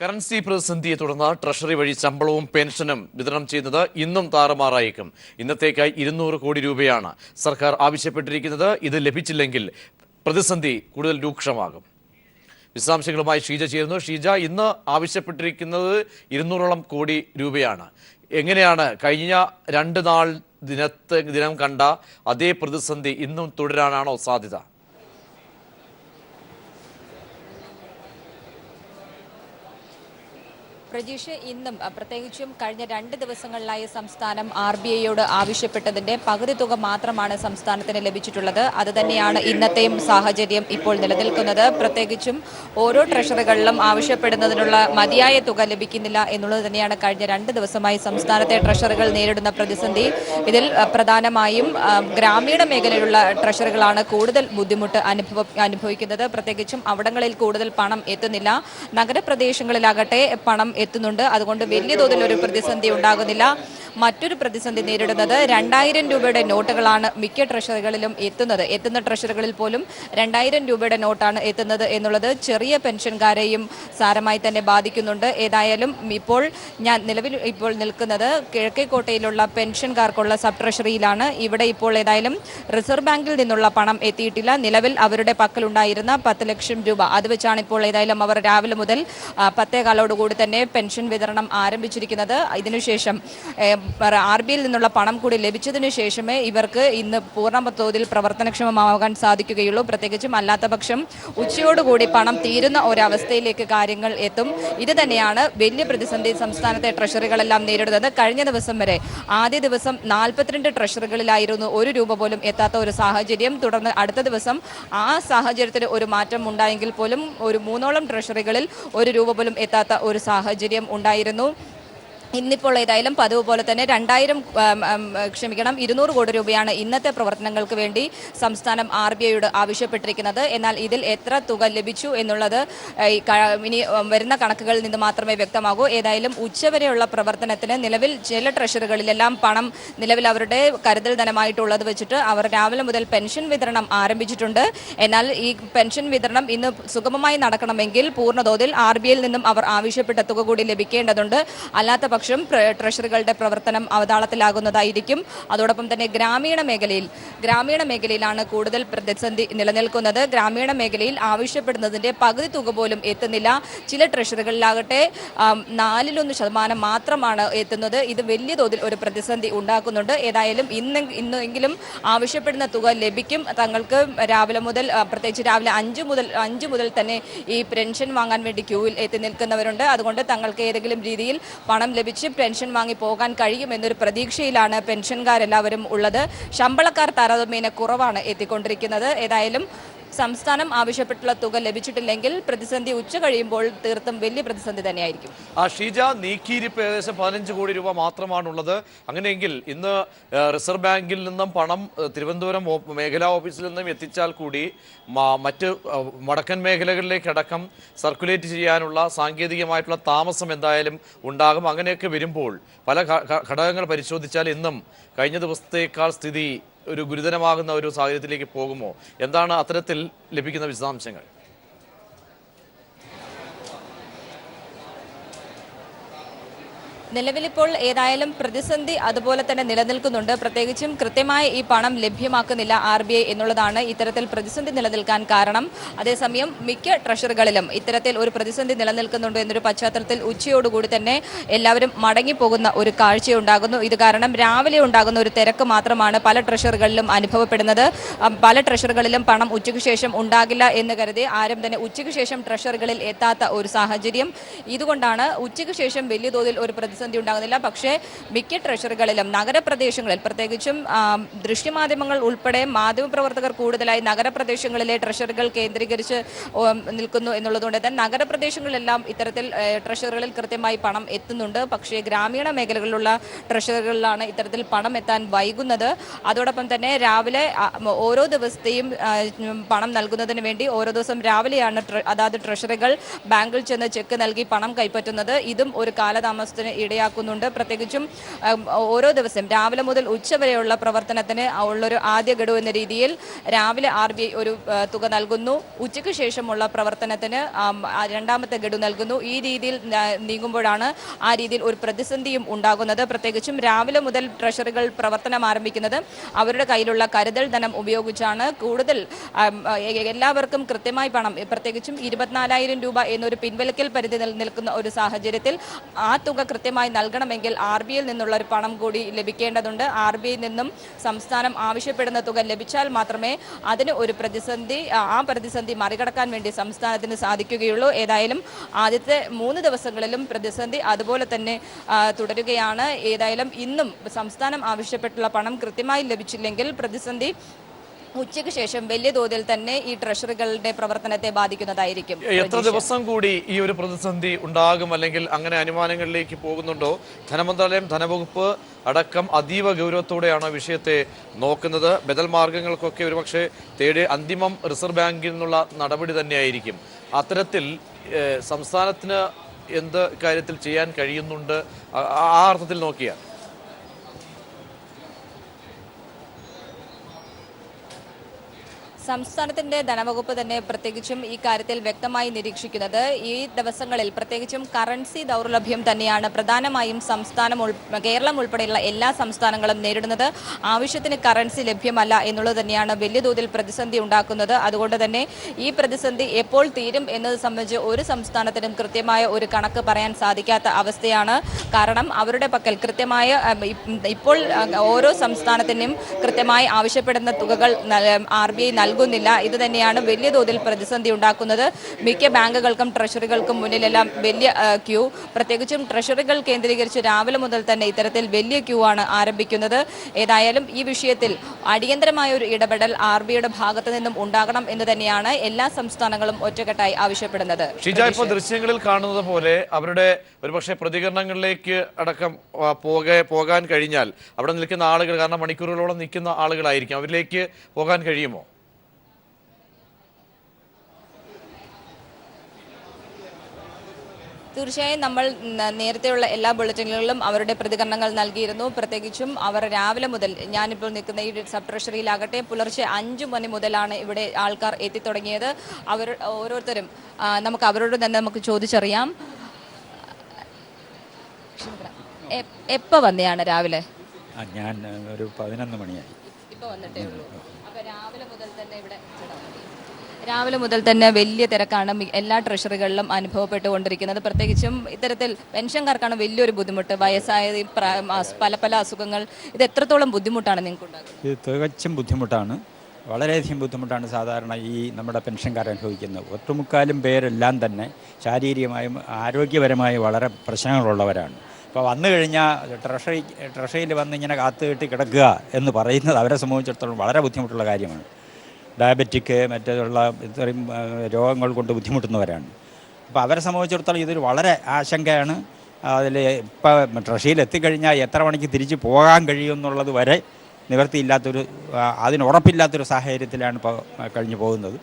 Currency പ്രതിസന്ധിയെ തുടർന്ന് treasury വഴി ശമ്പളവും പെൻഷനും വിതരണം ചെയ്യുന്നത് ഇന്നും താറുമാറായേക്കും. ഇന്നത്തേക്കായി 200 കോടി രൂപയാണ് സർക്കാർ ആവശ്യപ്പെട്ടിരിക്കുന്നത്. ഇത് ലഭിച്ചില്ലെങ്കിൽ പ്രതിസന്ധി കൂടുതൽ രൂക്ഷമാകും. വിശദാംശങ്ങളുമായി ഷീജ ചേരുന്നു. ഷീജ, ഇന്ന് ആവശ്യപ്പെട്ടിരിക്കുന്നത് 200ഓളം കോടി രൂപയാണ്. എങ്ങനെയാണ് കഴിഞ്ഞ 2 നാൾ ദിനം കണ്ട അതേ പ്രതിസന്ധി ഇന്നും തുടരാനാണോ സാധ്യത? പ്രജീഷ്, ഇന്നും പ്രത്യേകിച്ചും കഴിഞ്ഞ 2 ദിവസങ്ങളിലായി സംസ്ഥാനം RBIയോട് ആവശ്യപ്പെട്ടതിന്റെ പകുതി തുക മാത്രമാണ് സംസ്ഥാനത്തിന് ലഭിച്ചിട്ടുള്ളത്. അതുതന്നെയാണ് ഇന്നത്തെയും സാഹചര്യം ഇപ്പോൾ നിലനിൽക്കുന്നത്. പ്രത്യേകിച്ചും ഓരോ ട്രഷറികളിലും ആവശ്യപ്പെടുന്നതിനുള്ള മതിയായ തുക ലഭിക്കുന്നില്ല എന്നുള്ളത് തന്നെയാണ് കഴിഞ്ഞ 2 ദിവസമായി സംസ്ഥാനത്തെ ട്രഷറികൾ നേരിടുന്ന പ്രതിസന്ധി. ഇതിൽ പ്രധാനമായും ഗ്രാമീണ മേഖലയിലുള്ള ട്രഷറികളാണ് കൂടുതൽ ബുദ്ധിമുട്ട് അനുഭവിക്കുന്നത്. പ്രത്യേകിച്ചും അവിടങ്ങളിൽ കൂടുതൽ പണം എത്തുന്നില്ല. നഗരപ്രദേശങ്ങളിലാകട്ടെ പണം എത്തുന്നുണ്ട്. അതുകൊണ്ട് വലിയ തോതിൽ ഒരു പ്രതിസന്ധി ഉണ്ടാകുന്നില്ല. മറ്റൊരു പ്രതിസന്ധി നേരിടുന്നത് 2000 രൂപയുടെ നോട്ടുകളാണ് മിക്ക ട്രഷറികളിലും എത്തുന്ന ട്രഷറികളിൽ പോലും 2000 രൂപയുടെ നോട്ടാണ് എത്തുന്നത് എന്നുള്ളത് ചെറിയ പെൻഷൻകാരെയും സാരമായി തന്നെ ബാധിക്കുന്നുണ്ട്. ഏതായാലും ഞാൻ നിലവിൽ നിൽക്കുന്നത് കിഴക്കേക്കോട്ടയിലുള്ള പെൻഷൻകാർക്കുള്ള സബ് ട്രഷറിയിലാണ്. ഇവിടെ ഇപ്പോൾ ഏതായാലും റിസർവ് ബാങ്കിൽ നിന്നുള്ള പണം എത്തിയിട്ടില്ല. നിലവിൽ അവരുടെ പക്കലുണ്ടായിരുന്ന 10 ലക്ഷം രൂപ അത് വെച്ചാണ് ഇപ്പോൾ ഏതായാലും അവർ രാവിലെ മുതൽ 10:15 തന്നെ പെൻഷൻ വിതരണം ആരംഭിച്ചിരിക്കുന്നത്. ഇതിനുശേഷം RBIയിൽ നിന്നുള്ള പണം കൂടി ലഭിച്ചതിനു ശേഷമേ ഇവർക്ക് ഇന്ന് പൂർണ്ണ തോതിൽ പ്രവർത്തനക്ഷമമാകാൻ സാധിക്കുകയുള്ളൂ. പ്രത്യേകിച്ചും അല്ലാത്ത പക്ഷം ഉച്ചയോടുകൂടി പണം തീരുന്ന ഒരവസ്ഥയിലേക്ക് കാര്യങ്ങൾ എത്തും. ഇത് തന്നെയാണ് വലിയ പ്രതിസന്ധി സംസ്ഥാനത്തെ ട്രഷറികളെല്ലാം നേരിടുന്നത്. കഴിഞ്ഞ ദിവസം വരെ ആദ്യ ദിവസം 42 ട്രഷറികളിലായിരുന്നു 1 രൂപ പോലും എത്താത്ത ഒരു സാഹചര്യം. തുടർന്ന് അടുത്ത ദിവസം ആ സാഹചര്യത്തിന് ഒരു മാറ്റം ഉണ്ടായെങ്കിൽ പോലും ഒരു 3ഓളം ട്രഷറികളിൽ 1 രൂപ പോലും എത്താത്ത ഒരു സാഹചര്യം ഉണ്ടായിരുന്നു. ഇന്നിപ്പോൾ ഏതായാലും പതിവ് പോലെ തന്നെ 200 കോടി രൂപയാണ് ഇന്നത്തെ പ്രവർത്തനങ്ങൾക്ക് വേണ്ടി സംസ്ഥാനം RBIയോട് ആവശ്യപ്പെട്ടിരിക്കുന്നത്. എന്നാൽ ഇതിൽ എത്ര തുക ലഭിച്ചു എന്നുള്ളത് ഇനി വരുന്ന കണക്കുകളിൽ നിന്ന് മാത്രമേ വ്യക്തമാകൂ. ഏതായാലും ഉച്ചവരെയുള്ള പ്രവർത്തനത്തിന് നിലവിൽ ചില ട്രഷറികളിലെല്ലാം പണം നിലവിൽ അവരുടെ കരുതൽ ധനമായിട്ടുള്ളത് വെച്ചിട്ട് അവർ രാവിലെ മുതൽ പെൻഷൻ വിതരണം ആരംഭിച്ചിട്ടുണ്ട്. എന്നാൽ ഈ പെൻഷൻ വിതരണം ഇന്ന് സുഗമമായി നടക്കണമെങ്കിൽ പൂർണ്ണതോതിൽ RBIയിൽ നിന്നും അവർ ആവശ്യപ്പെട്ട തുക കൂടി ലഭിക്കേണ്ടതുണ്ട്. അല്ലാത്ത ട്രഷറികളുടെ പ്രവർത്തനം അവതാളത്തിലാകുന്നതായിരിക്കും. അതോടൊപ്പം തന്നെ ഗ്രാമീണ മേഖലയിലാണ് കൂടുതൽ പ്രതിസന്ധി നിലനിൽക്കുന്നത്. ഗ്രാമീണ മേഖലയിൽ ആവശ്യപ്പെടുന്നതിന്റെ പകുതി തുക പോലും എത്തുന്നില്ല. ചില ട്രഷറികളിലാകട്ടെ 1/4% മാത്രമാണ് എത്തുന്നത്. ഇത് വലിയ തോതിൽ ഒരു പ്രതിസന്ധി ഉണ്ടാക്കുന്നുണ്ട്. ഏതായാലും ഇന്നെങ്കിലും ആവശ്യപ്പെടുന്ന തുക ലഭിക്കും. തങ്ങൾക്ക് രാവിലെ മുതൽ പ്രത്യേകിച്ച് രാവിലെ 5 മുതൽ തന്നെ ഈ പെൻഷൻ വാങ്ങാൻ വേണ്ടി ക്യൂവിൽ എത്തി നിൽക്കുന്നവരുണ്ട്. അതുകൊണ്ട് തങ്ങൾക്ക് ഏതെങ്കിലും രീതിയിൽ പണം ലഭിച്ച് പെൻഷൻ വാങ്ങി പോകാൻ കഴിയുമെന്നൊരു പ്രതീക്ഷയിലാണ് പെൻഷൻകാരെല്ലാവരും ഉള്ളത്. ശമ്പളക്കാർ താരതമ്യേന കുറവാണ് എത്തിക്കൊണ്ടിരിക്കുന്നത്. ഏതായാലും സംസ്ഥാനം ആവശ്യപ്പെട്ടുള്ള തുക ലഭിച്ചിട്ടില്ലെങ്കിൽ പ്രതിസന്ധി ഉച്ച കഴിയുമ്പോൾ തീർത്തും വലിയ പ്രതിസന്ധി തന്നെയായിരിക്കും. ഷീജ, നീക്കിയിരിപ്പ് ഏകദേശം 15 കോടി രൂപ മാത്രമാണുള്ളത്. അങ്ങനെയെങ്കിൽ ഇന്ന് റിസർവ് ബാങ്കിൽ നിന്നും പണം തിരുവനന്തപുരം മേഖലാ ഓഫീസിൽ നിന്നും എത്തിച്ചാൽ കൂടി മറ്റ് വടക്കൻ മേഖലകളിലേക്കടക്കം സർക്കുലേറ്റ് ചെയ്യാനുള്ള സാങ്കേതികമായിട്ടുള്ള താമസം എന്തായാലും ഉണ്ടാകും. അങ്ങനെയൊക്കെ വരുമ്പോൾ പല ഘടകങ്ങൾ പരിശോധിച്ചാൽ ഇന്നും കഴിഞ്ഞ ദിവസത്തേക്കാൾ സ്ഥിതി ഒരു ഗുരുതരമാകുന്ന ഒരു സാഹചര്യത്തിലേക്ക് പോകുമോ? എന്താണ് അത്തരത്തിൽ ലഭിക്കുന്ന വിശദാംശങ്ങൾ? നിലവിലിപ്പോൾ ഏതായാലും പ്രതിസന്ധി അതുപോലെ തന്നെ നിലനിൽക്കുന്നുണ്ട്. പ്രത്യേകിച്ചും കൃത്യമായി ഈ പണം ലഭ്യമാക്കുന്നില്ല RBI എന്നുള്ളതാണ് ഇത്തരത്തിൽ പ്രതിസന്ധി നിലനിൽക്കാൻ കാരണം. അതേസമയം മിക്ക ട്രഷറികളിലും ഇത്തരത്തിൽ ഒരു പ്രതിസന്ധി നിലനിൽക്കുന്നുണ്ട് എന്നൊരു പശ്ചാത്തലത്തിൽ ഉച്ചയോടുകൂടി തന്നെ എല്ലാവരും മടങ്ങിപ്പോകുന്ന ഒരു കാഴ്ചയുണ്ടാകുന്നു. ഇത് കാരണം രാവിലെ ഉണ്ടാകുന്ന ഒരു തിരക്ക് മാത്രമാണ് പല ട്രഷറികളിലും അനുഭവപ്പെടുന്നത്. പല ട്രഷറികളിലും പണം ഉച്ചയ്ക്ക് ശേഷം ഉണ്ടാകില്ല എന്ന് കരുതി ആരും തന്നെ ഉച്ചയ്ക്ക് ശേഷം ട്രഷറികളിൽ എത്താത്ത ഒരു സാഹചര്യം. ഇതുകൊണ്ടാണ് ഉച്ചയ്ക്ക് ശേഷം വലിയ തോതിൽ ഒരു പ്രതിസന്ധി ഉണ്ടാകുന്നില്ല. പക്ഷേ മിക്ക ട്രഷറികളിലും നഗരപ്രദേശങ്ങളിൽ പ്രത്യേകിച്ചും ദൃശ്യമാധ്യമങ്ങൾ ഉൾപ്പെടെ മാധ്യമപ്രവർത്തകർ കൂടുതലായി നഗരപ്രദേശങ്ങളിലെ ട്രഷറികൾ കേന്ദ്രീകരിച്ച് നിൽക്കുന്നു എന്നുള്ളതുകൊണ്ട് തന്നെ നഗരപ്രദേശങ്ങളിലെല്ലാം ഇത്തരത്തിൽ ട്രഷറികളിൽ കൃത്യമായി പണം എത്തുന്നുണ്ട്. പക്ഷേ ഗ്രാമീണ മേഖലകളിലുള്ള ട്രഷറികളിലാണ് ഇത്തരത്തിൽ പണം എത്താൻ വൈകുന്നത്. അതോടൊപ്പം തന്നെ രാവിലെ ഓരോ ദിവസത്തെയും പണം നൽകുന്നതിന് വേണ്ടി ഓരോ ദിവസം രാവിലെയാണ് അതാത് ട്രഷറികൾ ബാങ്കിൽ ചെന്ന് ചെക്ക് നൽകി പണം കൈപ്പറ്റുന്നത്. ഇതും ഒരു കാലതാമസത്തിന് ഇടയാക്കുന്നുണ്ട്. പ്രത്യേകിച്ചും ഓരോ ദിവസം രാവിലെ മുതൽ ഉച്ചവരെയുള്ള പ്രവർത്തനത്തിന് ഉള്ളൊരു ആദ്യ ഗഡു എന്ന രീതിയിൽ രാവിലെ RBI ഒരു തുക നൽകുന്നു. ഉച്ചയ്ക്ക് ശേഷമുള്ള പ്രവർത്തനത്തിന് രണ്ടാമത്തെ ഗഡു നൽകുന്നു. ഈ രീതിയിൽ നീങ്ങുമ്പോഴാണ് ആ രീതിയിൽ ഒരു പ്രതിസന്ധിയും ഉണ്ടാകുന്നത്. പ്രത്യേകിച്ചും രാവിലെ മുതൽ ട്രഷറികൾ പ്രവർത്തനം ആരംഭിക്കുന്നത് അവരുടെ കയ്യിലുള്ള കരുതൽ ധനം ഉപയോഗിച്ചാണ്. കൂടുതൽ എല്ലാവർക്കും കൃത്യമായി പണം, പ്രത്യേകിച്ചും 24,000 രൂപ എന്നൊരു പിൻവലിക്കൽ പരിധി നിൽക്കുന്ന ഒരു സാഹചര്യത്തിൽ ആ തുക കൃത്യമായി നൽകണമെങ്കിൽ RBIയിൽ നിന്നുള്ള ഒരു പണം കൂടി ലഭിക്കേണ്ടതുണ്ട്. RBIയിൽ നിന്നും സംസ്ഥാനം ആവശ്യപ്പെടുന്ന തുക ലഭിച്ചാൽ മാത്രമേ അതിന് ഒരു ആ പ്രതിസന്ധി മറികടക്കാൻ വേണ്ടി സംസ്ഥാനത്തിന് സാധിക്കുകയുള്ളൂ. ഏതായാലും ആദ്യത്തെ 3 ദിവസങ്ങളിലും പ്രതിസന്ധി അതുപോലെ തന്നെ തുടരുകയാണ്. ഏതായാലും ഇന്നും സംസ്ഥാനം ആവശ്യപ്പെട്ടുള്ള പണം കൃത്യമായി ലഭിച്ചില്ലെങ്കിൽ പ്രതിസന്ധി ഉച്ചയ്ക്ക് ശേഷം വലിയ തോതിൽ തന്നെ ഈ ട്രഷറികളുടെ പ്രവർത്തനത്തെ ബാധിക്കുന്നതായിരിക്കും. എത്ര ദിവസം കൂടി ഈ ഒരു പ്രതിസന്ധി ഉണ്ടാകും, അല്ലെങ്കിൽ അങ്ങനെ അനുമാനങ്ങളിലേക്ക് പോകുന്നുണ്ടോ? ധനമന്ത്രാലയം, ധനവകുപ്പ് അടക്കം അതീവ ഗൗരവത്തോടെയാണ് വിഷയത്തെ നോക്കുന്നത്. ബദൽ മാർഗങ്ങൾക്കൊക്കെ ഒരുപക്ഷെ അന്തിമം റിസർവ് ബാങ്കിൽ നിന്നുള്ള നടപടി തന്നെയായിരിക്കും. അത്തരത്തിൽ സംസ്ഥാനത്തിന് എന്ത് കാര്യത്തിൽ ചെയ്യാൻ കഴിയുന്നുണ്ട് ആ അർത്ഥത്തിൽ നോക്കിയാൽ? സംസ്ഥാനത്തിന്റെ ധനവകുപ്പ് തന്നെ പ്രത്യേകിച്ചും ഈ കാര്യത്തിൽ വ്യക്തമായി നിരീക്ഷിക്കുന്നത് ഈ ദിവസങ്ങളിൽ പ്രത്യേകിച്ചും കറൻസി ദൗർലഭ്യം തന്നെയാണ് പ്രധാനമായും കേരളം ഉൾപ്പെടെയുള്ള എല്ലാ സംസ്ഥാനങ്ങളും നേരിടുന്നത്. ആവശ്യത്തിന് കറൻസി ലഭ്യമല്ല എന്നുള്ളത് തന്നെയാണ് വലിയ തോതിൽ പ്രതിസന്ധി ഉണ്ടാക്കുന്നത്. അതുകൊണ്ട് തന്നെ ഈ പ്രതിസന്ധി എപ്പോൾ തീരും എന്നത് സംബന്ധിച്ച് ഒരു സംസ്ഥാനത്തിനും കൃത്യമായ ഒരു കണക്ക് പറയാൻ സാധിക്കാത്ത അവസ്ഥയാണ്. കാരണം അവരുടെ പക്കൽ കൃത്യമായ ഇപ്പോൾ ഓരോ സംസ്ഥാനത്തിനും കൃത്യമായി ആവശ്യപ്പെടുന്ന തുകകൾ RBI നൽകുന്നില്ല. ഇത് തന്നെയാണ് വലിയ തോതിൽ പ്രതിസന്ധി ഉണ്ടാക്കുന്നത്. മിക്ക ബാങ്കുകൾക്കും ട്രഷറികൾക്കും മുന്നിലെല്ലാം വലിയ ക്യൂ, പ്രത്യേകിച്ചും ട്രഷറികൾ കേന്ദ്രീകരിച്ച് രാവിലെ മുതൽ തന്നെ ഇത്തരത്തിൽ വലിയ ക്യൂ ആണ് ആരംഭിക്കുന്നത്. ഏതായാലും ഈ വിഷയത്തിൽ അടിയന്തരമായ ഒരു ഇടപെടൽ RBIയുടെ ഭാഗത്തു നിന്നും ഉണ്ടാകണം എന്ന് തന്നെയാണ് എല്ലാ സംസ്ഥാനങ്ങളും ഒറ്റക്കെട്ടായി ആവശ്യപ്പെടുന്നത്. ഇപ്പോൾ ദൃശ്യങ്ങളിൽ കാണുന്നത് പോലെ അവരുടെ ഒരുപക്ഷെ പ്രതികരണങ്ങളിലേക്ക് അടക്കം പോകാൻ കഴിഞ്ഞാൽ അവിടെ നിൽക്കുന്ന ആളുകൾ, കാരണം മണിക്കൂറുകളോളം നിൽക്കുന്ന ആളുകളായിരിക്കും, അവരിലേക്ക് പോകാൻ കഴിയുമോ? തീർച്ചയായും നമ്മൾ നേരത്തെയുള്ള എല്ലാ ബുള്ളറ്റിനുകളിലും അവരുടെ പ്രതികരണങ്ങൾ നൽകിയിരുന്നു. പ്രത്യേകിച്ചും അവർ രാവിലെ മുതൽ, ഞാനിപ്പോൾ നിൽക്കുന്ന ഈ സബ് ട്രഷറിയിലാകട്ടെ, പുലർച്ചെ 5 മണി മുതലാണ് ഇവിടെ ആൾക്കാർ എത്തിത്തുടങ്ങിയത്. ഓരോരുത്തരും നമുക്ക് അവരോട് തന്നെ നമുക്ക് ചോദിച്ചറിയാം. എപ്പോൾ വന്നെയാണ് രാവിലെ? ഞാൻ ഒരു 11 മണിയായി ഇപ്പോൾ വന്നിട്ടേ ഉള്ളൂ. അപ്പോൾ രാവിലെ മുതൽ തന്നെ വലിയ തിരക്കാണ് എല്ലാ ട്രഷറികളിലും അനുഭവപ്പെട്ടുകൊണ്ടിരിക്കുന്നത്. പ്രത്യേകിച്ചും ഇത്തരത്തിൽ പെൻഷൻകാർക്കാണ് വലിയൊരു ബുദ്ധിമുട്ട്. വയസ്സായത്, പല അസുഖങ്ങൾ, ഇത് എത്രത്തോളം ബുദ്ധിമുട്ടാണ് നിങ്ങൾക്ക് ഉണ്ടാകുന്നത്? ഇത് തികച്ചും ബുദ്ധിമുട്ടാണ്, വളരെയധികം ബുദ്ധിമുട്ടാണ് സാധാരണ ഈ നമ്മുടെ പെൻഷൻകാർ അനുഭവിക്കുന്നത്. ഒട്ടുമുക്കാലും പേരെല്ലാം തന്നെ ശാരീരികമായും ആരോഗ്യപരമായും വളരെ പ്രശ്നങ്ങളുള്ളവരാണ്. അപ്പോൾ വന്നു കഴിഞ്ഞാൽ ട്രഷറിയിൽ വന്ന് ഇങ്ങനെ കാത്തുകെട്ടി കിടക്കുക എന്ന് പറയുന്നത് അവരെ സംബന്ധിച്ചിടത്തോളം വളരെ ബുദ്ധിമുട്ടുള്ള കാര്യമാണ്. ഡയബറ്റിക്, മറ്റുള്ള ഇത്രയും രോഗങ്ങൾ കൊണ്ട് ബുദ്ധിമുട്ടുന്നവരാണ്. അപ്പോൾ അവരെ സംബന്ധിച്ചിടത്തോളം ഇതൊരു വളരെ ആശങ്കയാണ്. അതിൽ ഇപ്പം ട്രഷറിയിൽ എത്തിക്കഴിഞ്ഞാൽ എത്ര മണിക്ക് തിരിച്ച് പോകാൻ കഴിയുമെന്നുള്ളത് വരെ നിവൃത്തിയില്ലാത്തൊരു, അതിനുറപ്പില്ലാത്തൊരു സാഹചര്യത്തിലാണ് ഇപ്പോൾ കഴിഞ്ഞു പോകുന്നത്.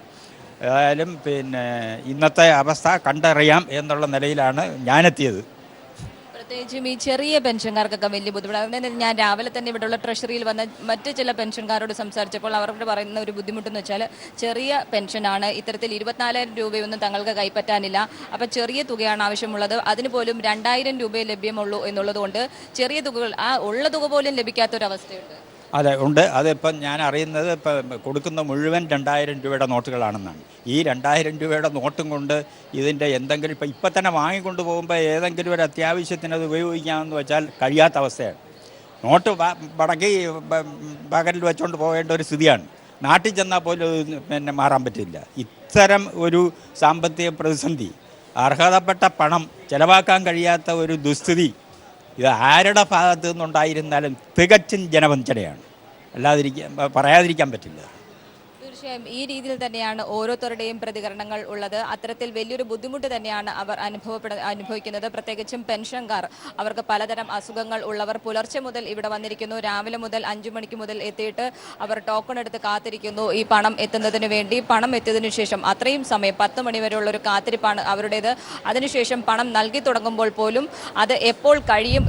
ഏതായാലും ഇന്നത്തെ അവസ്ഥ കണ്ടറിയാം എന്നുള്ള നിലയിലാണ് ഞാനെത്തിയത്. പ്രത്യേകിച്ചും ഈ ചെറിയ പെൻഷൻകാർക്കൊക്കെ വലിയ ബുദ്ധിമുട്ടാണ്. ഞാൻ രാവിലെ തന്നെ ഇവിടെയുള്ള ട്രഷറിയിൽ വന്ന മറ്റ് ചില പെൻഷൻകാരോട് സംസാരിച്ചപ്പോൾ അവർക്ക് പറയുന്ന ഒരു ബുദ്ധിമുട്ടെന്ന് വെച്ചാൽ ചെറിയ പെൻഷനാണ്, ഇത്തരത്തിൽ 24,000 രൂപയൊന്നും തങ്ങൾക്ക് കൈപ്പറ്റാനില്ല. അപ്പം ചെറിയ തുകയാണ് ആവശ്യമുള്ളത്. അതിന് പോലും 2,000 രൂപയെ ലഭ്യമുള്ളൂ എന്നുള്ളതുകൊണ്ട് ചെറിയ തുകകൾ, ആ ഉള്ള തുക പോലും ലഭിക്കാത്തൊരവസ്ഥയുണ്ട്. അതെ, ഉണ്ട്. അതിപ്പം ഞാൻ അറിയുന്നത് ഇപ്പം കൊടുക്കുന്ന മുഴുവൻ 2,000 രൂപയുടെ നോട്ടുകളാണെന്നാണ്. ഈ 2,000 രൂപയുടെ നോട്ടും കൊണ്ട് ഇതിൻ്റെ എന്തെങ്കിലും ഇപ്പം തന്നെ വാങ്ങിക്കൊണ്ട് പോകുമ്പോൾ ഏതെങ്കിലും ഒരു അത്യാവശ്യത്തിന് അത് ഉപയോഗിക്കാമെന്ന് വെച്ചാൽ കഴിയാത്ത അവസ്ഥയാണ്. നോട്ട് മടക്കി പകലിൽ വെച്ചുകൊണ്ട് പോകേണ്ട ഒരു സ്ഥിതിയാണ്. നാട്ടിൽ ചെന്നാൽ പോലും മാറാൻ പറ്റില്ല. ഇത്തരം ഒരു സാമ്പത്തിക പ്രതിസന്ധി, അർഹതപ്പെട്ട പണം ചെലവാക്കാൻ കഴിയാത്ത ഒരു ദുസ്ഥിതി, ഇത് ആരുടെ ഭാഗത്തു നിന്നുണ്ടായിരുന്നാലും തികച്ചും ജനവഞ്ചനയാണ്, പറയാതിരിക്കാൻ പറ്റില്ല. തീർച്ചയായും ഈ രീതിയിൽ തന്നെയാണ് ഓരോരുത്തരുടെയും പ്രതികരണങ്ങൾ ഉള്ളത്. അത്തരത്തിൽ വലിയൊരു ബുദ്ധിമുട്ട് തന്നെയാണ് അവർ അനുഭവിക്കുന്നത്. പ്രത്യേകിച്ചും പെൻഷൻകാർ, അവർക്ക് പലതരം അസുഖങ്ങൾ ഉള്ളവർ പുലർച്ചെ മുതൽ ഇവിടെ വന്നിരിക്കുന്നു. രാവിലെ മുതൽ 5 മണിക്ക് മുതൽ എത്തിയിട്ട് അവർ ടോക്കൺ എടുത്ത് കാത്തിരിക്കുന്നു ഈ പണം എത്തുന്നതിന് വേണ്ടി. പണം എത്തിയതിനു ശേഷം അത്രയും സമയം 10 മണി വരെയുള്ള ഒരു കാത്തിരിപ്പാണ് അവരുടേത്. അതിനുശേഷം പണം നൽകി തുടങ്ങുമ്പോൾ പോലും അത് എപ്പോൾ കഴിയും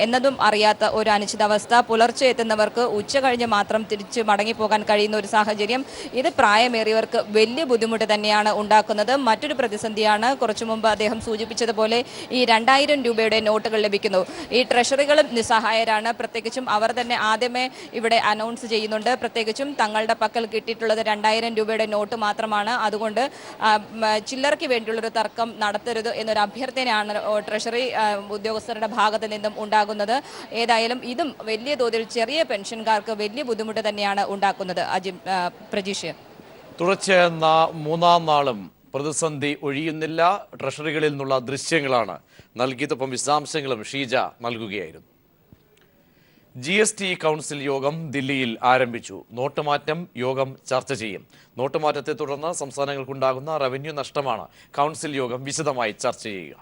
എന്നതും അറിയാത്ത ഒരു അനിശ്ചിതാവസ്ഥ. പുലർച്ചെ എത്തുന്നവർക്ക് ഉച്ച കഴിഞ്ഞ് മാത്രം തിരിച്ച് മടങ്ങിപ്പോകാൻ കഴിയുന്ന ഒരു സാഹചര്യം. ഇത് പ്രായമേറിയവർക്ക് വലിയ ബുദ്ധിമുട്ട് തന്നെയാണ് ഉണ്ടാക്കുന്നത്. മറ്റൊരു പ്രതിസന്ധിയാണ്, കുറച്ചു മുമ്പ് അദ്ദേഹം സൂചിപ്പിച്ചതുപോലെ ഈ 2000 രൂപയുടെ നോട്ടുകൾ ലഭിക്കുന്നു. ഈ ട്രഷറികളും നിസ്സഹായരാണ്. പ്രത്യേകിച്ചും അവർ തന്നെ ആദ്യമേ ഇവിടെ അനൗൺസ് ചെയ്യുന്നുണ്ട്, പ്രത്യേകിച്ചും തങ്ങളുടെ പക്കൽ കിട്ടിയിട്ടുള്ളത് 2000 രൂപയുടെ നോട്ട് മാത്രമാണ്. അതുകൊണ്ട് ചില്ലറയ്ക്ക് വേണ്ടിയുള്ളൊരു തർക്കം നടത്തരുത് എന്നൊരു അഭ്യർത്ഥനയാണ് ട്രഷറി ഉദ്യോഗസ്ഥരുടെ ഭാഗത്ത് നിന്നും ഉണ്ടാകുന്നത്. ഏതായാലും ഇതും വലിയ തോതിൽ ചെറിയ പെൻഷൻകാർക്ക് വലിയ ബുദ്ധിമുട്ട് തന്നെയാണ് ഉണ്ടാക്കുന്നത്. പ്രജീഷ്, തുടർച്ചയായ 3-ാം നാളും പ്രതിസന്ധി ഒഴിയുന്നില്ല. ട്രഷറികളിൽ നിന്നുള്ള ദൃശ്യങ്ങളാണ് നൽകിയതൊപ്പം വിശദാംശങ്ങളും ഷീജ നൽകുകയായിരുന്നു. GST കൗൺസിൽ യോഗം ദില്ലിയിൽ ആരംഭിച്ചു. നോട്ടുമാറ്റം യോഗം ചർച്ച ചെയ്യും. നോട്ടുമാറ്റത്തെ തുടർന്ന് സംസ്ഥാനങ്ങൾക്കുണ്ടാകുന്ന റവന്യൂ നഷ്ടമാണ് കൗൺസിൽ യോഗം വിശദമായി ചർച്ച ചെയ്യുക.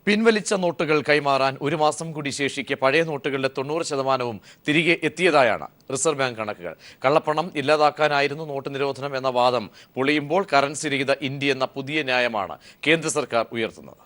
പിൻവലിച്ച നോട്ടുകൾ കൈമാറാൻ 1 മാസം കൂടി ശേഷിക്കെ പഴയ നോട്ടുകളുടെ 90% തിരികെ എത്തിയതായാണ് റിസർവ് ബാങ്ക് കണക്കുകൾ. കള്ളപ്പണം ഇല്ലാതാക്കാനായിരുന്നു നോട്ട് നിരോധനം എന്ന വാദം പൊളിയുമ്പോൾ കറൻസി രഹിത ഇന്ത്യ എന്ന പുതിയ ന്യായമാണ് കേന്ദ്ര സർക്കാർ ഉയർത്തുന്നത്.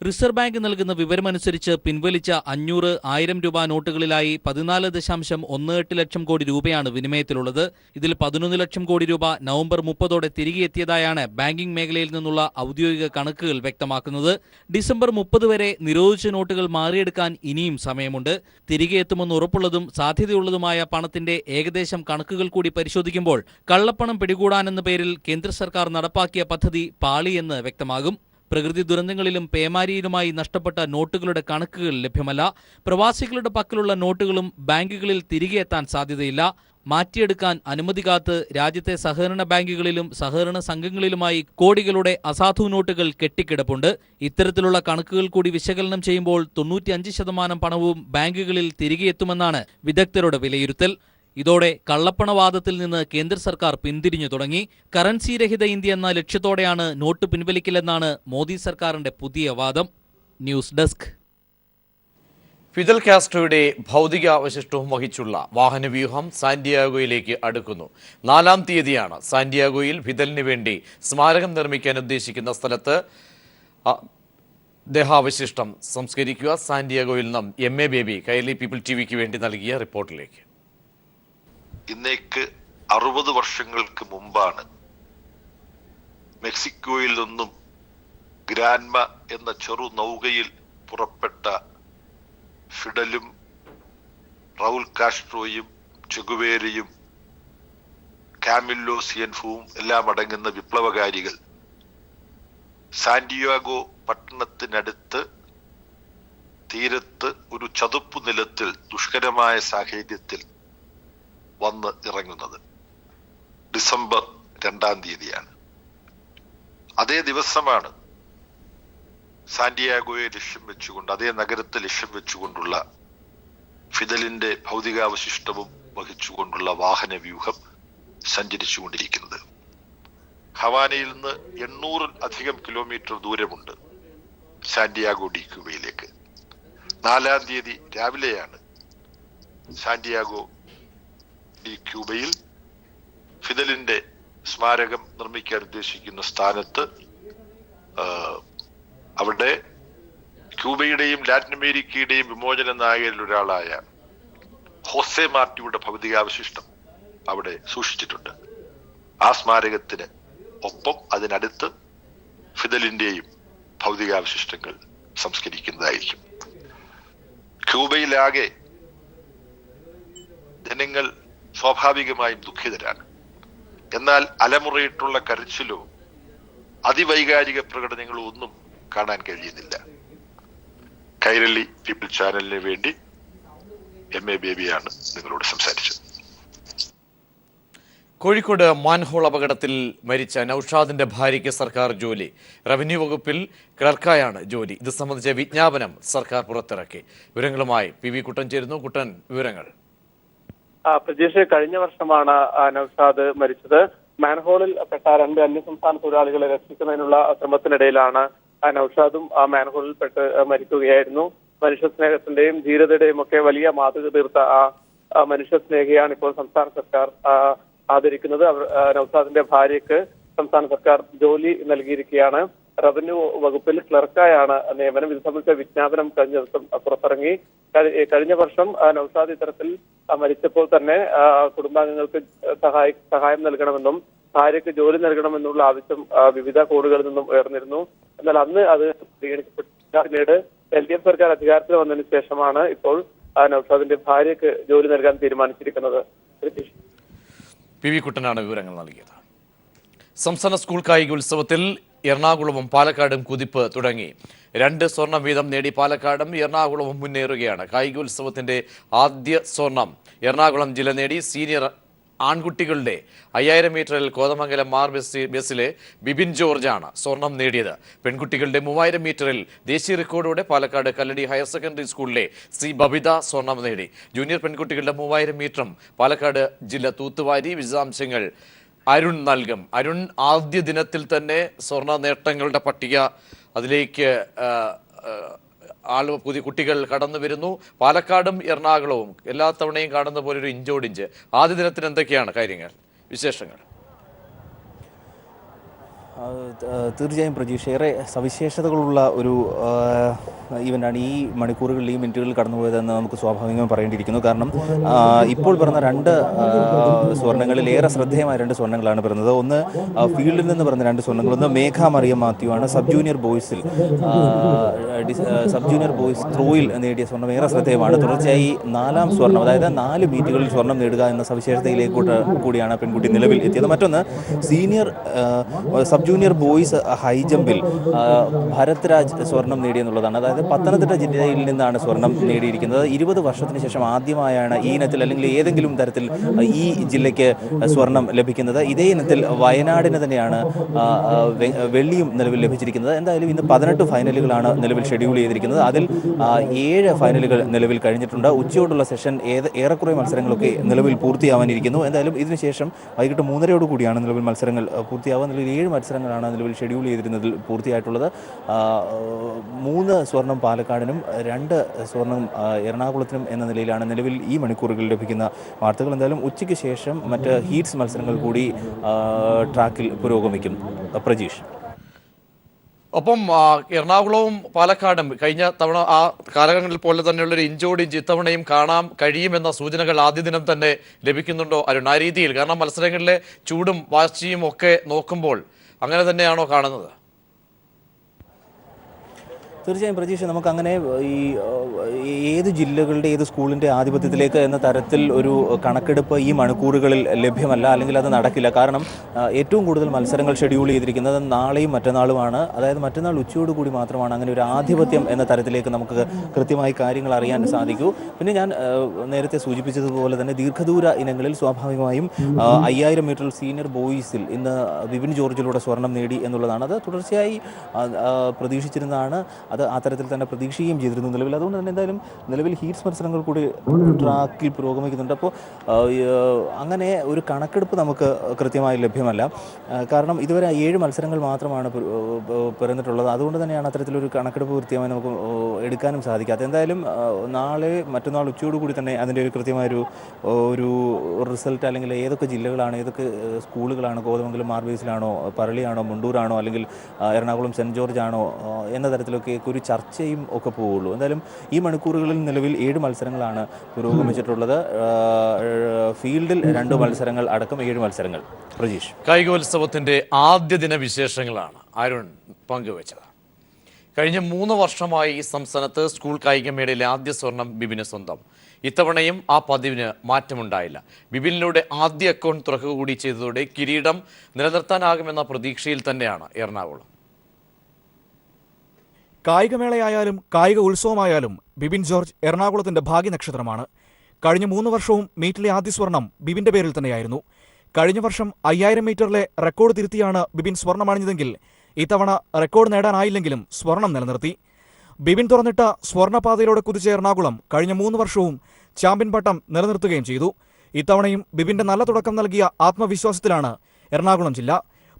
റിസർവ് ബാങ്ക് നൽകുന്ന വിവരമനുസരിച്ച് പിൻവലിച്ച 500, 1000 രൂപ നോട്ടുകളിലായി 14.18 ലക്ഷം കോടി രൂപയാണ് വിനിമയത്തിലുള്ളത്. ഇതിൽ 11 ലക്ഷം കോടി രൂപ നവംബർ 30 തിരികെ എത്തിയതായാണ് ബാങ്കിംഗ് മേഖലയിൽ നിന്നുള്ള ഔദ്യോഗിക കണക്കുകൾ വ്യക്തമാക്കുന്നത്. ഡിസംബർ 30 വരെ നിരോധിച്ച നോട്ടുകൾ മാറിയെടുക്കാൻ ഇനിയും സമയമുണ്ട്. തിരികെ എത്തുമെന്ന് ഉറപ്പുള്ളതും സാധ്യതയുള്ളതുമായ പണത്തിന്റെ ഏകദേശം കണക്കുകൾ കൂടി പരിശോധിക്കുമ്പോൾ കള്ളപ്പണം പിടികൂടാനെന്ന പേരിൽ കേന്ദ്ര സർക്കാർ നടപ്പാക്കിയ പദ്ധതി പാളിയെന്ന് വ്യക്തമാകും. പ്രകൃതി ദുരന്തങ്ങളിലും പേമാരിയിലുമായി നഷ്ടപ്പെട്ട നോട്ടുകളുടെ കണക്കുകൾ ലഭ്യമല്ല. പ്രവാസികളുടെ പക്കലുള്ള നോട്ടുകളും ബാങ്കുകളിൽ തിരികെ എത്താൻ സാധ്യതയില്ല. മാറ്റിയെടുക്കാൻ അനുമതി കാത്ത് രാജ്യത്തെ സഹകരണ ബാങ്കുകളിലും സഹകരണ സംഘങ്ങളിലുമായി കോടികളുടെ അസാധു നോട്ടുകൾ കെട്ടിക്കിടപ്പുണ്ട്. ഇത്തരത്തിലുള്ള കണക്കുകൾ കൂടി വിശകലനം ചെയ്യുമ്പോൾ 95% പണവും ബാങ്കുകളിൽ തിരികെ എത്തുമെന്നാണ് വിദഗ്ധരുടെ വിലയിരുത്തൽ. ഇതോടെ കള്ളപ്പണവാദത്തിൽ നിന്ന് കേന്ദ്ര സർക്കാർ പിന്തിരിഞ്ഞു തുടങ്ങി. കറൻസി രഹിത ഇന്ത്യ എന്ന ലക്ഷ്യത്തോടെയാണ് നോട്ട് പിൻവലിക്കലെന്നാണ് മോദി സർക്കാരിന്റെ പുതിയ വാദം. News desk. ഫിദൽ കാസ്ട്രോയുടെ ഭൗതികാവശിഷ്ടവും വഹിച്ചുള്ള വാഹനവ്യൂഹം സാന്റിയാഗോയിലേക്ക് അടുക്കുന്നു. 4-ാം തീയതിയാണ് സാന്റിയാഗോയിൽ ഫിദലിന് വേണ്ടി സ്മാരകം നിർമ്മിക്കാൻ ഉദ്ദേശിക്കുന്ന സ്ഥലത്ത് ദേഹാവശിഷ്ടം സംസ്കരിക്കുക. സാന്റിയാഗോയിൽ നിന്നും MA ബേബി കൈരളി പീപ്പിൾ TVക്ക് വേണ്ടി നൽകിയ റിപ്പോർട്ടിലേക്ക്. ഇന്നേക്ക് 60 വർഷങ്ങൾക്ക് മുമ്പാണ് മെക്സിക്കോയിൽ നിന്നും ഗ്രാൻമ എന്ന ചെറു നൗകയിൽ പുറപ്പെട്ട ഫിഡലും റൗൾ കാസ്ട്രോയും ചെഗുവേരയും കാമില്ലോ സിയൻഫുവും എല്ലാം അടങ്ങുന്ന വിപ്ലവകാരികൾ സാന്റിയാഗോ പട്ടണത്തിനടുത്ത് തീരത്ത് ഒരു ചതുപ്പു നിലത്തിൽ ദുഷ്കരമായ സാഹചര്യത്തിൽ വന്ന് ഇറങ്ങുന്നത്. ഡിസംബർ 2-ാം തീയതിയാണ്. അതേ ദിവസമാണ് സാന്റിയാഗോയെ ലക്ഷ്യം വെച്ചുകൊണ്ട്, അതേ നഗരത്തെ ലക്ഷ്യം വെച്ചുകൊണ്ടുള്ള ഫിദലിന്റെ ഭൗതികാവശിഷ്ടവും വഹിച്ചുകൊണ്ടുള്ള വാഹനവ്യൂഹം സഞ്ചരിച്ചുകൊണ്ടിരിക്കുന്നത്. ഹവാനയിൽ നിന്ന് 800-ലധികം കിലോമീറ്റർ ദൂരമുണ്ട് സാന്റിയാഗോ ഡി ക്യൂബയിലേക്ക്. 4-ാം തീയതി രാവിലെയാണ് സാന്റിയാഗോ ഡി ക്യൂബയിൽ ഫിദലിന്റെ സ്മാരകം നിർമ്മിക്കാൻ ഉദ്ദേശിക്കുന്ന സ്ഥാനത്ത് അവിടെ ക്യൂബയുടെയും ലാറ്റിൻ അമേരിക്കയുടെയും വിമോചന നായകരിൽ ഒരാളായ ഹോസെ മാർട്ടിയുടെ ഭൗതികാവശിഷ്ടം അവിടെ സൂക്ഷിച്ചിട്ടുണ്ട്. ആ സ്മാരകത്തിന് ഒപ്പം അതിനടുത്ത് ഫിദലിന്റെയും ഭൗതികാവശിഷ്ടങ്ങൾ സംസ്കരിക്കുന്നതായിരിക്കും. ക്യൂബയിലാകെ ജനങ്ങൾ സ്വാഭാവികമായും ദുഃഖിതരാണ്. എന്നാൽ അലമുറയിട്ടുള്ള കരച്ചിലോ അതിവൈകാരിക പ്രകടനങ്ങളോ ഒന്നും കാണാൻ കഴിയുന്നില്ല. കൈരളി പീപ്പിൾ ചാനലിന് വേണ്ടി MA ബേബിയാണ് നിങ്ങളോട് സംസാരിച്ചത്. കോഴിക്കോട് മാൻഹോൾ അപകടത്തിൽ മരിച്ച നൌഷാദിന്റെ ഭാര്യയ്ക്ക് സർക്കാർ ജോലി. റവന്യൂ വകുപ്പിൽ ക്ലർക്കായാണ് ജോലി. ഇത് സംബന്ധിച്ച വിജ്ഞാപനം സർക്കാർ പുറത്തിറക്കി. വിവരങ്ങളുമായി PV കുട്ടൻ ചേരുന്നു. കുട്ടൻ, വിവരങ്ങൾ. പ്രജീഷ്, കഴിഞ്ഞ വർഷമാണ് നൌഷാദ് മരിച്ചത്. മാൻഹോളിൽ പെട്ട 2 അന്യസംസ്ഥാന തൊഴിലാളികളെ രക്ഷിക്കുന്നതിനുള്ള ശ്രമത്തിനിടയിലാണ് നൌഷാദും ആ മാൻഹോളിൽ പെട്ട് മരിക്കുകയായിരുന്നു. മനുഷ്യസ്നേഹത്തിന്റെയും ധീരതയുടെയും ഒക്കെ വലിയ മാതൃക തീർത്ത ആ മനുഷ്യസ്നേഹിയാണ് ഇപ്പോൾ സംസ്ഥാന സർക്കാർ ആദരിക്കുന്നത്. നൌഷാദിന്റെ ഭാര്യയ്ക്ക് സംസ്ഥാന സർക്കാർ ജോലി നൽകിയിരിക്കുകയാണ്. റവന്യൂ വകുപ്പിൽ ക്ലർക്കായാണ് നിയമനം. ഇത് സംബന്ധിച്ച വിജ്ഞാപനം കഴിഞ്ഞ ദിവസം പുറത്തിറങ്ങി. കഴിഞ്ഞ വർഷം നൌഷാദ് ഇത്തരത്തിൽ മരിച്ചപ്പോൾ തന്നെ കുടുംബാംഗങ്ങൾക്ക് സഹായം നൽകണമെന്നും ഭാര്യയ്ക്ക് ജോലി നൽകണമെന്നുള്ള ആവശ്യം വിവിധ കോണുകളിൽ നിന്നും ഉയർന്നിരുന്നു. എന്നാൽ അന്ന് അത് പരിഗണിക്കപ്പെട്ടില്ല. പിന്നീട് LDF സർക്കാർ അധികാരത്തിൽ വന്നതിന് ശേഷമാണ് ഇപ്പോൾ നൌഷാദിന്റെ ഭാര്യയ്ക്ക് ജോലി നൽകാൻ തീരുമാനിച്ചിരിക്കുന്നത്. PV കുട്ടനാണ് വിവരങ്ങൾ നൽകിയത്. സംസ്ഥാന സ്കൂൾ കായികോത്സവത്തിൽ എറണാകുളവും പാലക്കാടും കുതിപ്പ് തുടങ്ങി. 2 സ്വർണം വീതം നേടി പാലക്കാടും എറണാകുളവും മുന്നേറുകയാണ്. കായികോത്സവത്തിന്റെ ആദ്യ സ്വർണം എറണാകുളം ജില്ല നേടി. സീനിയർ ആൺകുട്ടികളുടെ 5000 മീറ്ററിൽ കോതമംഗലം ബസ്സിലെ ബിബിൻ ജോർജാണ് സ്വർണം നേടിയത്. പെൺകുട്ടികളുടെ 3000 മീറ്ററിൽ ദേശീയ റെക്കോർഡോടെ പാലക്കാട് കല്ലടി ഹയർ സെക്കൻഡറി സ്കൂളിലെ സി ബബിത സ്വർണം നേടി. ജൂനിയർ പെൺകുട്ടികളുടെ 3000 മീറ്ററും പാലക്കാട് ജില്ല തൂത്തുവാരി. വിശദാംശങ്ങൾ അരുൺ നൽകും. അരുൺ, ആദ്യ ദിനത്തിൽ തന്നെ സ്വർണ്ണ നേട്ടങ്ങളുടെ പട്ടിക അതിലേക്ക് പുതിയ കുട്ടികൾ കടന്നു വരുന്നു. പാലക്കാടും എറണാകുളവും എല്ലാ തവണയും കാണുന്ന പോലെ ഒരു ഇഞ്ചോടിഞ്ച്. ആദ്യ ദിനത്തിന് എന്തൊക്കെയാണ് കാര്യങ്ങൾ, വിശേഷങ്ങൾ? തീർച്ചയായും പ്രജീഷ്, ഏറെ സവിശേഷതകളുള്ള ഒരു ഈവൻ്റാണ് ഈ മണിക്കൂറുകളിൽ ഈ മിനിറ്റുകളിൽ കടന്നുപോയതെന്ന് നമുക്ക് സ്വാഭാവികമായി പറയേണ്ടിയിരിക്കുന്നു. കാരണം ഇപ്പോൾ പറഞ്ഞ 2 സ്വർണ്ണങ്ങളിൽ ഏറെ ശ്രദ്ധേയമായ 2 സ്വർണ്ണങ്ങളാണ് പിറന്നത്. ഒന്ന് ഫീൽഡിൽ നിന്ന് പറഞ്ഞ 2 സ്വർണ്ണങ്ങൾ. ഒന്ന് മേഘ മറിയം മാത്യു ആണ് സബ് ജൂനിയർ ബോയ്സ് ത്രോയിൽ നേടിയ സ്വർണ്ണം ഏറെ ശ്രദ്ധേയമാണ്. തുടർച്ചയായി 4ാം സ്വർണ്ണം, അതായത് 4 മീറ്റുകളിൽ സ്വർണ്ണം നേടുക എന്ന സവിശേഷതയിലേക്ക് കൂടിയാണ് പെൺകുട്ടി നിലവിൽ എത്തിയത്. മറ്റൊന്ന് senior sub junior boys high ജമ്പിൽ ഭരത് രാജ് സ്വർണം നേടിയെന്നുള്ളതാണ്. അതായത് പത്തനംതിട്ട ജില്ലയിൽ നിന്നാണ് സ്വർണം നേടിയിരിക്കുന്നത്. 20 വർഷത്തിന് ശേഷം ആദ്യമായാണ് ഈ ഇനത്തിൽ അല്ലെങ്കിൽ ഏതെങ്കിലും തരത്തിൽ ഈ ജില്ലയ്ക്ക് സ്വർണം ലഭിക്കുന്നത്. ഇതേ ഇനത്തിൽ വയനാടിന് തന്നെയാണ് വെള്ളിയും നിലവിൽ ലഭിച്ചിരിക്കുന്നത്. എന്തായാലും ഇന്ന് 18 ഫൈനലുകളാണ് നിലവിൽ ഷെഡ്യൂൾ ചെയ്തിരിക്കുന്നത്. അതിൽ 7 ഫൈനലുകൾ നിലവിൽ കഴിഞ്ഞിട്ടുണ്ട്. ഉച്ചയോടുള്ള സെഷൻ ഏറെക്കുറെ മത്സരങ്ങളൊക്കെ നിലവിൽ പൂർത്തിയാവാനിരിക്കുന്നു. എന്തായാലും ഇതിനുശേഷം വൈകിട്ട് 3:30 കൂടിയാണ് നിലവിൽ മത്സരങ്ങൾ പൂർത്തിയാവുക. നിലവിൽ 7 മത്സരങ്ങളാണ് നിലവിൽ ഷെഡ്യൂൾ ചെയ്തിരുന്നതിൽ പൂർത്തിയായിട്ടുള്ളത്. 3 സ്വർണം പാലക്കാടിനും 2 സ്വർണം എറണാകുളത്തിനും എന്ന നിലയിലാണ് നിലവിൽ ഈ മണിക്കൂറുകളിൽ ലഭിക്കുന്ന വാർത്തകൾ. എന്തായാലും ഉച്ചയ്ക്ക് ശേഷം മറ്റ് ഹീറ്റ്സ് മത്സരങ്ങൾ കൂടി ട്രാക്കിൽ പുരോഗമിക്കും. പ്രജീഷ്, ഒപ്പം എറണാകുളവും പാലക്കാടും കഴിഞ്ഞ തവണ ആ കാലങ്ങളിൽ പോലെ തന്നെയുള്ളൊരു ഇഞ്ചോടിഞ്ച് ഇത്തവണയും കാണാൻ കഴിയുമെന്ന സൂചനകൾ ആദ്യ ദിനം തന്നെ ലഭിക്കുന്നുണ്ടോ അരുൺ? ആ രീതിയിൽ, കാരണം മത്സരങ്ങളിലെ ചൂടും വാശിയും ഒക്കെ നോക്കുമ്പോൾ അങ്ങനെ തന്നെയാണോ കാണുന്നത്? തീർച്ചയായും പ്രതീക്ഷ, നമുക്കങ്ങനെ ഈ ഏത് ജില്ലകളുടെ ഏത് സ്കൂളിൻ്റെ ആധിപത്യത്തിലേക്ക് എന്ന തരത്തിൽ ഒരു കണക്കെടുപ്പ് ഈ മണിക്കൂറുകളിൽ ലഭ്യമല്ല, അല്ലെങ്കിൽ അത് നടക്കില്ല. കാരണം ഏറ്റവും കൂടുതൽ മത്സരങ്ങൾ ഷെഡ്യൂൾ ചെയ്തിരിക്കുന്നത് നാളെയും മറ്റന്നാളുമാണ്. അതായത് മറ്റന്നാൾ ഉച്ചയോടുകൂടി മാത്രമാണ് അങ്ങനെ ഒരു ആധിപത്യം എന്ന തരത്തിലേക്ക് നമുക്ക് കൃത്യമായി കാര്യങ്ങൾ അറിയാൻ സാധിക്കൂ. പിന്നെ ഞാൻ നേരത്തെ സൂചിപ്പിച്ചതുപോലെ തന്നെ ദീർഘദൂര ഇനങ്ങളിൽ സ്വാഭാവികമായും 5000 മീറ്ററിൽ സീനിയർ ബോയ്സിൽ ഇന്ന് ബിബിൻ ജോർജിലൂടെ സ്വർണം നേടി എന്നുള്ളതാണ്. അത് തുടർച്ചയായി പ്രതീക്ഷിച്ചിരുന്നതാണ്. അത് ആ തരത്തിൽ തന്നെ പ്രതീക്ഷിക്കുകയും ചെയ്തിരുന്നു നിലവിൽ. അതുകൊണ്ട് തന്നെ എന്തായാലും നിലവിൽ ഹീറ്റ്സ് മത്സരങ്ങൾ കൂടി ട്രാക്കിൽ പുരോഗമിക്കുന്നുണ്ട്. അപ്പോൾ അങ്ങനെ ഒരു കണക്കെടുപ്പ് നമുക്ക് കൃത്യമായി ലഭ്യമല്ല. കാരണം ഇതുവരെ 7 മത്സരങ്ങൾ മാത്രമാണ് പിറന്നിട്ടുള്ളത്. അതുകൊണ്ട് തന്നെയാണ് അത്തരത്തിലൊരു കണക്കെടുപ്പ് കൃത്യമായി നമുക്ക് എടുക്കാനും സാധിക്കാത്തത്. എന്തായാലും നാളെ മറ്റന്നാൾ ഉച്ചയോടുകൂടി തന്നെ അതിൻ്റെ ഒരു കൃത്യമായൊരു റിസൾട്ട്, അല്ലെങ്കിൽ ഏതൊക്കെ ജില്ലകളാണ്, ഏതൊക്കെ സ്കൂളുകളാണ്, കോതമംഗലം മാർബേസിലാണോ, പറളിയാണോ, മുണ്ടൂരാണോ, അല്ലെങ്കിൽ എറണാകുളം സെൻറ്റ് ജോർജ് ആണോ എന്ന തരത്തിലൊക്കെ ഒരു ചർച്ചയും ഒക്കെ പോവുള്ളൂ. എന്തായാലും ഈ മണിക്കൂറുകളിൽ നിലവിൽ 7 മത്സരങ്ങളാണ് പുരോഗമിച്ചിട്ടുള്ളത്. ഫീൽഡിൽ 2 മത്സരങ്ങൾ അടക്കം 7 മത്സരങ്ങൾ. പ്രജീഷ്, കായികോത്സവത്തിന്റെ ആദ്യ ദിന വിശേഷങ്ങളാണ് അരുൺ പങ്കുവച്ചത്. കഴിഞ്ഞ 3 വർഷമായി ഈ സംസ്ഥാനത്ത് സ്കൂൾ കായികമേളയിലെ ആദ്യ സ്വർണം ബിബിന് സ്വന്തം. ഇത്തവണയും ആ പതിവിന് മാറ്റമുണ്ടായില്ല. ബിബിനിലൂടെ ആദ്യ അക്കൗണ്ട് തുറക്കുക കൂടി ചെയ്തതോടെ കിരീടം നിലനിർത്താനാകുമെന്ന പ്രതീക്ഷയിൽ തന്നെയാണ് എറണാകുളം. കായികമേളയായാലും കായിക ഉത്സവമായാലും ബിബിൻ ജോർജ് എറണാകുളത്തിന്റെ ഭാഗ്യനക്ഷത്രമാണ്. കഴിഞ്ഞ 3 വർഷവും മീറ്റിലെ ആദ്യ സ്വർണം ബിബിന്റെ പേരിൽ തന്നെയായിരുന്നു. കഴിഞ്ഞ വർഷം 5000 മീറ്ററിലെ റെക്കോർഡ് തിരുത്തിയാണ് ബിബിൻ സ്വർണ്ണമണിഞ്ഞതെങ്കിൽ ഇത്തവണ റെക്കോർഡ് നേടാനായില്ലെങ്കിലും സ്വർണം നിലനിർത്തി. ബിബിൻ തുറന്നിട്ട സ്വർണ്ണപാതയിലൂടെ കുതിച്ച എറണാകുളം കഴിഞ്ഞ 3 വർഷവും ചാമ്പ്യൻ പട്ടം നിലനിർത്തുകയും ചെയ്തു. ഇത്തവണയും ബിബിന്റെ നല്ല തുടക്കം നൽകിയ ആത്മവിശ്വാസത്തിലാണ് എറണാകുളം ജില്ല.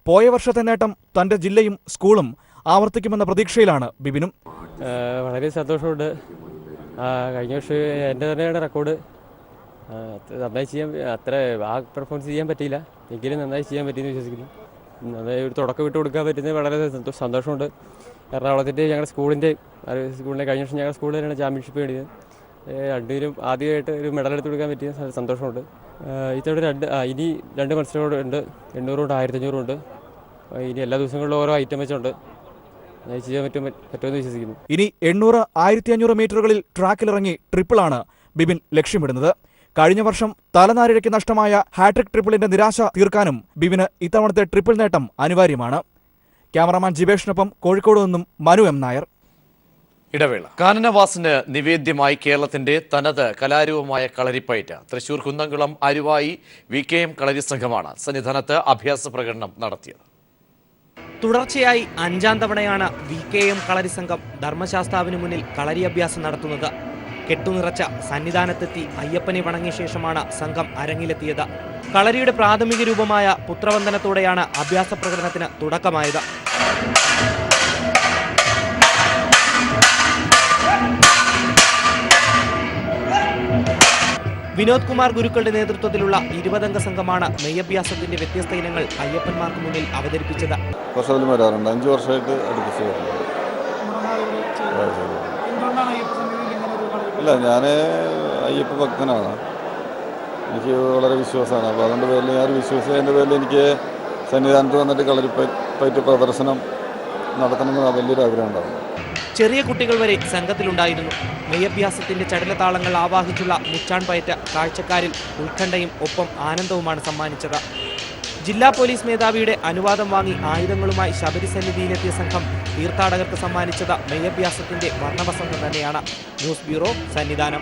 പോയ വർഷത്തെ നേട്ടം തന്റെ ജില്ലയും സ്കൂളും ആവർത്തിക്കുമെന്ന പ്രതീക്ഷയിലാണ് ബിബിനും. വളരെ സന്തോഷമുണ്ട്. കഴിഞ്ഞ വർഷം എൻ്റെ തന്നെയാണ് റെക്കോർഡ്. നന്നായി ചെയ്യാൻ പെർഫോമൻസ് ചെയ്യാൻ പറ്റിയില്ല, എങ്കിലും നന്നായി ചെയ്യാൻ പറ്റിയെന്ന് വിശ്വസിക്കുന്നു. നന്നായി ഒരു തുടക്കം വിട്ട് കൊടുക്കാൻ പറ്റുന്നത് വളരെ സന്തോഷമുണ്ട്. എറണാകുളത്തിൻ്റെ ഞങ്ങളുടെ സ്കൂളിൻ്റെ കഴിഞ്ഞ വർഷം ഞങ്ങളുടെ സ്കൂളിൽ തന്നെയാണ് ചാമ്പ്യൻഷിപ്പ് നേടിയത്. രണ്ടുപേരും ആദ്യമായിട്ട് ഒരു മെഡൽ എടുത്ത് കൊടുക്കാൻ പറ്റിയ സന്തോഷമുണ്ട്. ഇത്തവണ ഇനി 2 മത്സരങ്ങളും ഉണ്ട്, 800 ഉണ്ട്, 1500 ഉണ്ട്. ഇനി എല്ലാ ദിവസങ്ങളിലും ഓരോ ഐറ്റം വെച്ചുണ്ട്. ചെയ്യാൻ പറ്റുമെന്ന് വിശ്വസിക്കുന്നു. ഇനി 800, 1500 മീറ്ററുകളിൽ ട്രാക്കിലിറങ്ങി ട്രിപ്പിളാണ് ബിബിൻ ലക്ഷ്യമിടുന്നത്. കഴിഞ്ഞ വർഷം തലനാരിഴയ്ക്ക് നഷ്ടമായ ഹാട്രിക് ട്രിപ്പിളിന്റെ നിരാശ തീർക്കാനും ബിബിന് ഇത്തവണത്തെ ട്രിപ്പിൾ നേട്ടം അനിവാര്യമാണ്. ക്യാമറാമാൻ ജിബേഷിനൊപ്പം കോഴിക്കോട് നിന്നും മനു എം നായർ. ഇടവേള. കാനനവാസിന് നിവേദ്യമായി കേരളത്തിന്റെ തനത് കലാരൂപമായ കളരിപ്പയറ്റ് തൃശൂർ കുന്നംകുളം അരുവായി VKM കളരി സംഘമാണ് സന്നിധാനത്ത് അഭ്യാസ പ്രകടനം നടത്തിയത്. തുടർച്ചയായി 5ാം തവണയാണ് VKM കളരി സംഘം ധർമ്മശാസ്താവിന് മുന്നിൽ കളരി അഭ്യാസം നടത്തുന്നത്. കെട്ടുനിറച്ച സന്നിധാനത്തെത്തി അയ്യപ്പനെ വണങ്ങിയ ശേഷമാണ് സംഘം അരങ്ങിലെത്തിയത്. കളരിയുടെ പ്രാഥമിക രൂപമായ പുത്രവന്ദനത്തോടെയാണ് അഭ്യാസ പ്രകടനത്തിന് തുടക്കമായത്. വിനോദ് കുമാർ ഗുരുക്കളുടെ നേതൃത്വത്തിലുള്ള 20 അംഗ സംഘമാണ് നെയ്യഭ്യാസത്തിന്റെ വ്യത്യസ്ത ഇനങ്ങൾ അയ്യപ്പന്മാർക്ക് മുന്നിൽ അവതരിപ്പിച്ചത്. 5 വർഷമായിട്ട് അടുപ്പിച്ച് ഇല്ല, ഞാൻ അയ്യപ്പ ഭക്തനാണ്. എനിക്ക് വളരെ വിശ്വാസമാണ്. അപ്പോൾ അതുകൊണ്ട് പേരിൽ ഞാൻ വിശ്വസിച്ചതിൻ്റെ പേരിൽ എനിക്ക് സന്നിധാനത്ത് വന്നിട്ട് കളരിപ്പയറ്റ് പ്രദർശനം നടത്തണമെന്ന് വലിയൊരു ആഗ്രഹം ഉണ്ടായിരുന്നു. ചെറിയ കുട്ടികൾ വരെ സംഘത്തിലുണ്ടായിരുന്നു. നെയ്യഭ്യാസത്തിന്റെ ചടലതാളങ്ങൾ ആവാഹിച്ചുള്ള മുച്ചാൺ പയറ്റ് കാഴ്ചക്കാരിൽ ഉത്കണ്ഠയും ഒപ്പം ആനന്ദവുമാണ് സമ്മാനിച്ചത്. ജില്ലാ പോലീസ് മേധാവിയുടെ അനുവാദം വാങ്ങി ആയുധങ്ങളുമായി ശബരിസന്നിധിയിലെത്തിയ സംഘം തീർത്ഥാടകർക്ക് സമ്മാനിച്ചത് നെയ്യഭ്യാസത്തിന്റെ വർണ്ണവസന്തം തന്നെയാണ്. News bureau, Sannidhanam.